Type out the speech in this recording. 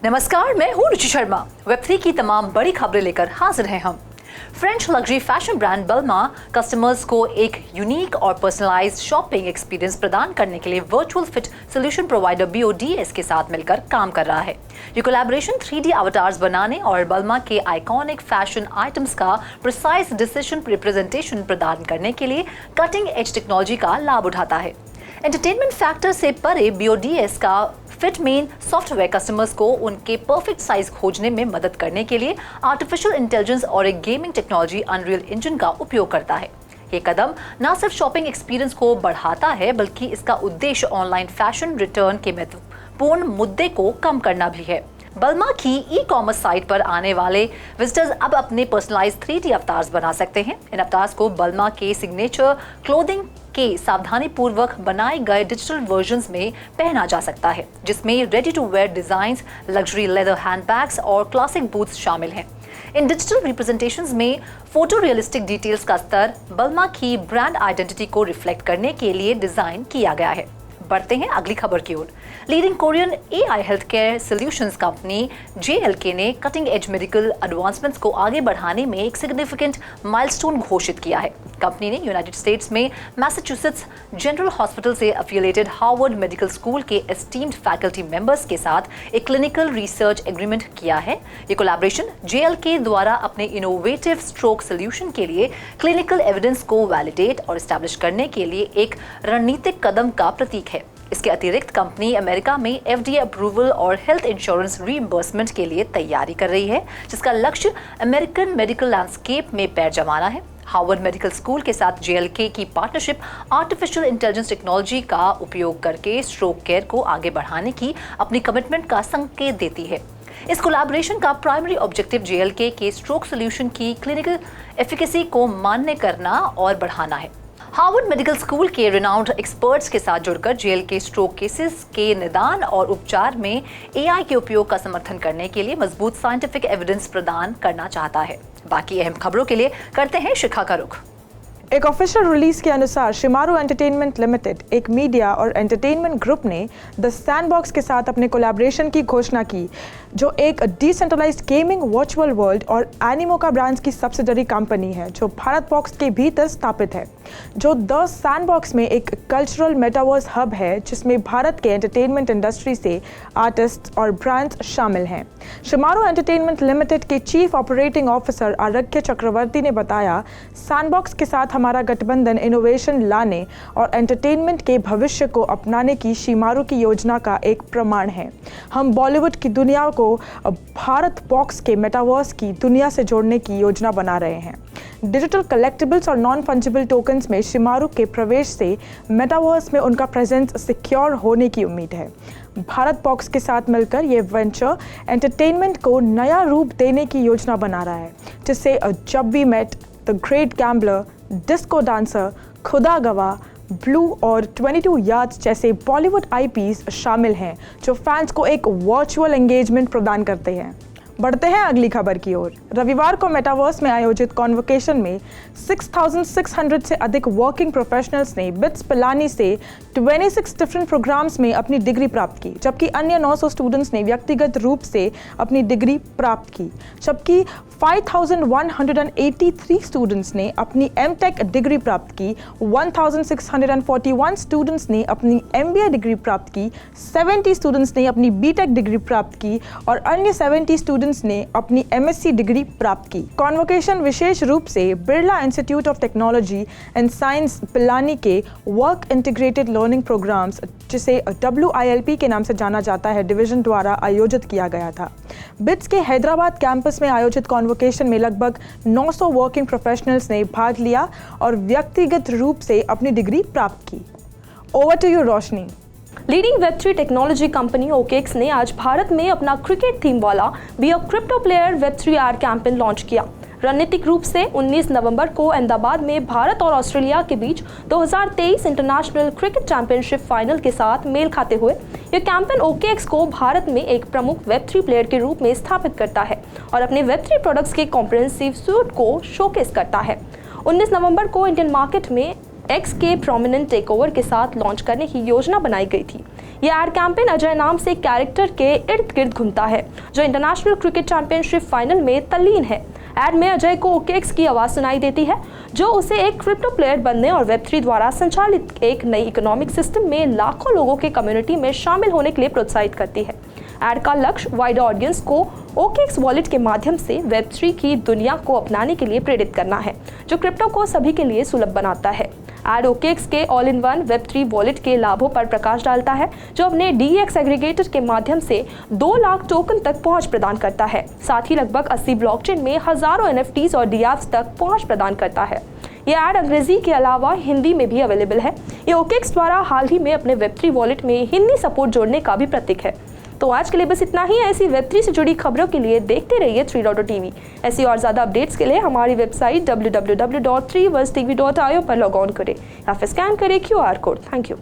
नमस्कार, मैं हूँ रुचि शर्मा। वेब3 की तमाम बड़ी खबरें लेकर हाजिर हैं हम। French luxury fashion brand Balmain customers को एक यूनिक और पर्सनलाइज्ड शॉपिंग एक्सपीरियंस प्रदान करने के लिए virtual fit solution provider BODS के साथ मिलकर काम कर रहा है। ये कोलैबोरेशन 3D अवतार्स बनाने और बल्मा के आइकॉनिक फैशन आइटम्स का प्रिसाइज डिसीजन रिप्रेजेंटेशन प्रदान करने के लिए कटिंग एज टेक्नोलॉजी का लाभ उठाता है। एंटरटेनमेंट फैक्टर से परे BODS का फिटमेन सॉफ्टवेयर कस्टमर्स को उनके परफेक्ट साइज खोजने में मदद करने के लिए आर्टिफिशियल इंटेलिजेंस और एक गेमिंग टेक्नोलॉजी अनरियल इंजन का उपयोग करता है। ये कदम न सिर्फ शॉपिंग एक्सपीरियंस को बढ़ाता है, बल्कि इसका उद्देश्य ऑनलाइन फैशन रिटर्न के महत्वपूर्ण मुद्दे को कम करना भी है। बल्मा की ई-कॉमर्स साइट पर आने वाले विजिटर्स अब अपने पर्सनलाइज्ड 3D अवतार्स बना सकते हैं। इन अवतार्स को बल्मा के सिग्नेचर क्लोथिंग के सावधानी पूर्वक बनाए गए डिजिटल वर्जन्स में पहना जा सकता है, जिसमें ready to wear designs, luxury leather handbags और क्लासिक बूट्स शामिल हैं। इन डिजिटल रिप्रेजेंटेशंस में फोटो रियलिस्टिक डिटेल्स का स्तर बल्मा की ब्रांड आइडेंटिटी को रिफ्लेक्ट करने के लिए डिजाइन किया गया है। बढ़ते हैं अगली खबर की ओर। Leading Korean AI health care solutions company JLK ने कटिंग एज मेडिकल एडवांसमेंट्स को आगे बढ़ाने में एक सिग्निफिकेंट माइलस्टोन घोषित किया है। कंपनी ने यूनाइटेड स्टेट्स में मैसाचुसेट्स जनरल हॉस्पिटल से एफिलिएटेड हार्वर्ड मेडिकल स्कूल के एस्टीम्ड फैकल्टी मेंबर्स के साथ एक क्लिनिकल रिसर्च एग्रीमेंट किया है। ये कोलैबोरेशन JLK द्वारा अपने इनोवेटिव स्ट्रोक सॉल्यूशन के लिए क्लिनिकल एविडेंस को वैलिडेट और एस्टैब्लिश करने के लिए एक रणनीतिक कदम का प्रतीक है। इसके अतिरिक्त कंपनी अमेरिका में FDA अप्रूवल और हेल्थ इंश्योरेंस रीइंबर्समेंट के लिए तैयारी कर रही है, जिसका लक्ष्य अमेरिकन मेडिकल लैंडस्केप में पैर जमाना है। हार्वर्ड मेडिकल स्कूल के साथ JLK की पार्टनरशिप आर्टिफिशियल इंटेलिजेंस टेक्नोलॉजी का उपयोग करके स्ट्रोक केयर को आगे बढ़ाने की अपनी कमिटमेंट का संकेत देती है। इस कोलैबोरेशन का प्राइमरी ऑब्जेक्टिव JLK के स्ट्रोक सॉल्यूशन की क्लिनिकल एफिकेसी को मान्य करना और बढ़ाना है। हार्वर्ड मेडिकल स्कूल के रिनाउंड एक्सपर्ट्स के साथ जुड़कर JLK स्ट्रोक केसेस के निदान और उपचार में AI के उपयोग का समर्थन करने के लिए मजबूत साइंटिफिक एविडेंस प्रदान करना चाहता है। बाकी अहम खबरों के लिए करते हैं शिखा का रुख। एक ऑफिशियल रिलीज के अनुसार शिमारू एंटरटेनमेंट लिमिटेड, एक मीडिया और एंटरटेनमेंट ग्रुप ने द सैंडबॉक्स के साथ अपने कोलैबोरेशन की घोषणा की, जो एक डिसेंट्रलाइज्ड गेमिंग वर्चुअल वर्ल्ड और एनिमोका ब्रांड्स की सब्सिडरी कंपनी है, जो भारत बॉक्स के भीतर स्थापित है। जो द सैंडबॉक्स में एक कल्चरल मेटावर्स हब है, जिसमें भारत के एंटरटेनमेंट इंडस्ट्री से आर्टिस्ट और ब्रांड्स शामिल हैं। शिमारू एंटरटेनमेंट लिमिटेड के चीफ ऑपरेटिंग ऑफिसर आरक्य चक्रवर्ती ने बताया, सैंडबॉक्स के साथ हमारा गठबंधन इनोवेशन लाने और एंटरटेनमेंट के भविष्य को अपनाने की शिमारू की योजना का एक प्रमाण है। हम बॉलीवुड की दुनिया को भारत बॉक्स के मेटावर्स की दुनिया से जोड़ने की योजना बना रहे हैं। डिजिटल कलेक्टिबल्स और नॉन फंजिबल टोकन्स में शिमारू के प्रवेश से मेटावर्स में उनका प्रेजेंस सिक्योर होने की उम्मीद है। भारत बॉक्स के साथ मिलकर ये वेंचर एंटरटेनमेंट को नया रूप देने की योजना बना रहा है, जिससे Jab we met, the great gambler, disco dancer, Khuda Gawah, blue और 22 यार्ड्स जैसे बॉलीवुड IPs शामिल हैं, जो फैंस को एक वर्चुअल एंगेजमेंट प्रदान करते हैं। बढ़ते हैं अगली खबर की ओर। रविवार को मेटावर्स में आयोजित कॉन्वोकेशन में 6,600 से अधिक वर्किंग प्रोफेशनल्स ने बिट्स पिलानी से 26 डिफरेंट प्रोग्राम्स में अपनी डिग्री प्राप्त की, जबकि अन्य 900 स्टूडेंट्स ने व्यक्तिगत रूप से अपनी डिग्री प्राप्त की। जबकि 5,183 स्टूडेंट्स ने अपनी MTech डिग्री प्राप्त की, 1,641 स्टूडेंट्स ने अपनी MBA डिग्री प्राप्त की, 70 स्टूडेंट्स ने अपनी BTech डिग्री प्राप्त की और अन्य 70 स्टूडेंट्स ने अपनी MSc डिग्री प्राप्त की। कॉन्वोकेशन विशेष रूप से Birla institute of technology and science Pilani के वर्क इंटीग्रेटेड लर्निंग प्रोग्राम्स, जिसे WILP के नाम से जाना जाता है, डिवीजन द्वारा आयोजित किया गया था। बिट्स के हैदराबाद कैंपस में आयोजित कॉन्वोकेशन में लगभग 900 वर्किंग प्रोफेशनल्स ने भाग लिया और व्यक्तिगत रूप से अपनी डिग्री प्राप्त की। Over to you Roshni. Leading वेब3 टेक्नोलॉजी कंपनी OKX ने आज भारत में अपना क्रिकेट थीम वाला बी अ क्रिप्टो प्लेयर वेब3 एड कैंपेन लॉन्च किया। रणनीतिक रूप से 19 नवंबर को अहमदाबाद में भारत और ऑस्ट्रेलिया के बीच 2023 इंटरनेशनल क्रिकेट चैंपियनशिप फाइनल के साथ मेल खाते हुए यह कैंपेन OKX को भारत में एक प्रमुख वेब3 प्लेयर के रूप में स्थापित करता है और अपने वेब3 प्रोडक्ट्स के कॉम्प्रिहेंसिव सूट को शोकेस करता है। 19 नवंबर को इंडियन मार्केट में X के प्रोमिनेंट टेकओवर के साथ लॉन्च करने की योजना बनाई गई थी। ये एड कैंपेन अजय नाम से कैरेक्टर के इर्द गिर्द घूमता है जो इंटरनेशनल क्रिकेट चैंपियनशिप फाइनल में तल्लीन है। एड में अजय को OKX की आवाज सुनाई देती है जो उसे एक क्रिप्टो प्लेयर बनने और वेब3 द्वारा संचालित एक नई इकोनॉमिक सिस्टम में लाखों लोगों के कम्युनिटी में शामिल होने के लिए प्रोत्साहित करती है। एड का लक्ष्य वाइड ऑडियंस को OKX वॉलेट के माध्यम से वेब3 की दुनिया को अपनाने के लिए प्रेरित करना है जो क्रिप्टो को सभी के लिए सुलभ बनाता है। एड OKX के all in one Web3 wallet के लाभों पर प्रकाश डालता है जो अपने DEX एग्रीगेटर के माध्यम से 2 लाख टोकन तक पहुंच प्रदान करता है। साथ ही लगभग 80 ब्लॉकचेन में हजारों NFTs और DApps तक पहुंच प्रदान करता है। ये ऐड अंग्रेजी के अलावा हिंदी में भी अवेलेबल है। ये OKX द्वारा हाल ही में अपने वेब3 वॉलेट में हिंदी सपोर्ट जोड़ने का भी प्रतीक है। तो आज के लिए बस इतना ही। ऐसी वेब3 से जुड़ी खबरों के लिए देखते रहिए 3.TV। ऐसी और ज़्यादा अपडेट्स के लिए हमारी वेबसाइट www.3versetv.io पर लॉग ऑन करें या फिर स्कैन करें QR कोड। Thank you.